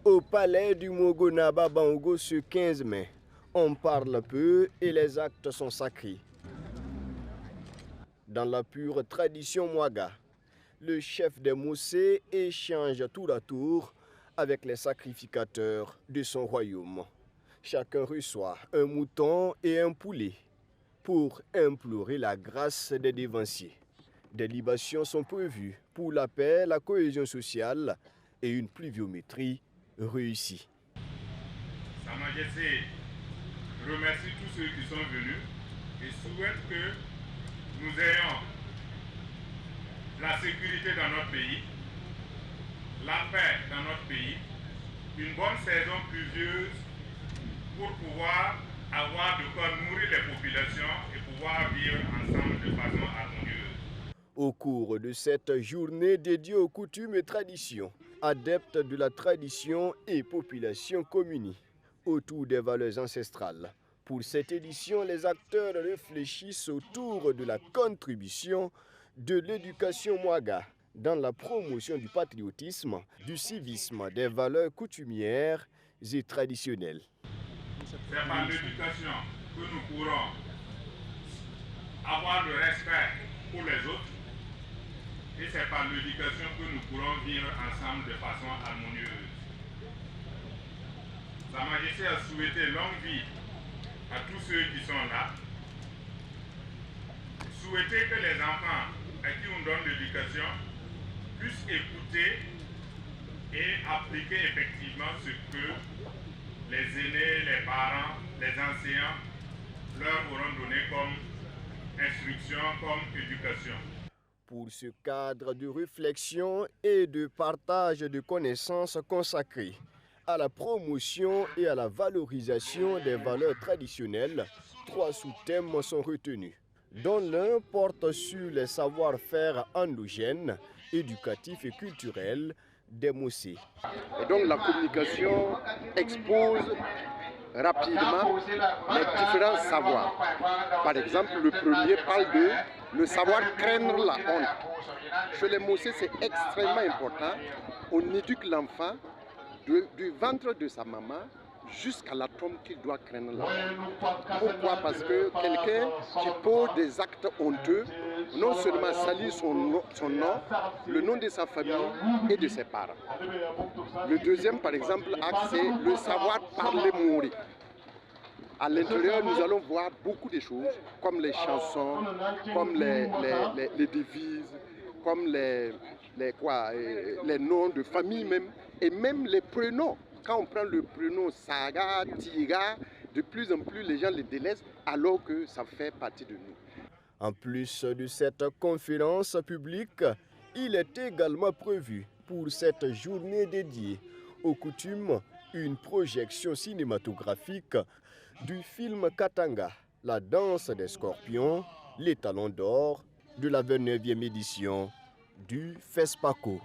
Au palais du Mogonaba Bango ce 15 mai, on parle peu et les actes sont sacrés. Dans la pure tradition Mwaga, le chef des Moussé échange tour à tour avec les sacrificateurs de son royaume. Chacun reçoit un mouton et un poulet pour implorer la grâce des dévanciers. Des libations sont prévues pour la paix, la cohésion sociale et une pluviométrie réussie. Sa Majesté remercie tous ceux qui sont venus et souhaite que nous ayons la sécurité dans notre pays, la paix dans notre pays, une bonne saison pluvieuse pour pouvoir avoir de quoi nourrir les populations et pouvoir vivre ensemble de façon harmonieuse. Au cours de cette journée dédiée aux coutumes et traditions, adeptes de la tradition et population communient autour des valeurs ancestrales. Pour cette édition, les acteurs réfléchissent autour de la contribution de l'éducation Mwaga dans la promotion du patriotisme, du civisme, des valeurs coutumières et traditionnelles. C'est par l'éducation que nous pourrons avoir le respect pour les autres et c'est par l'éducation que nous pourrons vivre ensemble de façon harmonieuse. Sa Majesté a souhaité longue vie à tous ceux qui sont là. Souhaiter que les enfants à qui on donne l'éducation puissent écouter et appliquer effectivement ce que les aînés, les parents, les enseignants leur auront donné comme instruction, comme éducation. Pour ce cadre de réflexion et de partage de connaissances consacrées à la promotion et à la valorisation des valeurs traditionnelles, 3 sous-thèmes sont retenus, dont l'un porte sur les savoir-faire endogènes, éducatifs et culturels des Moussé. Et donc la communication expose rapidement les différents savoirs. Par exemple, le premier parle de le savoir craindre la honte. Chez les Moussé, c'est extrêmement important. On éduque l'enfant du ventre de sa maman jusqu'à la tombe qu'il doit craindre la honte. Pourquoi? Parce que quelqu'un qui pose des actes honteux, non seulement salit son nom, le nom de sa famille et de ses parents. Le deuxième, par exemple, axe, c'est le savoir parler mourir. À l'intérieur, nous allons voir beaucoup de choses, comme les chansons, comme les devises, comme les noms de famille même, et même les prénoms. Quand on prend le prénom Saga, Tira, de plus en plus les gens les délaissent alors que ça fait partie de nous. En plus de cette conférence publique, il est également prévu pour cette journée dédiée aux coutumes une projection cinématographique du film Katanga, la danse des scorpions, les talons d'or de la 29e édition du FESPACO.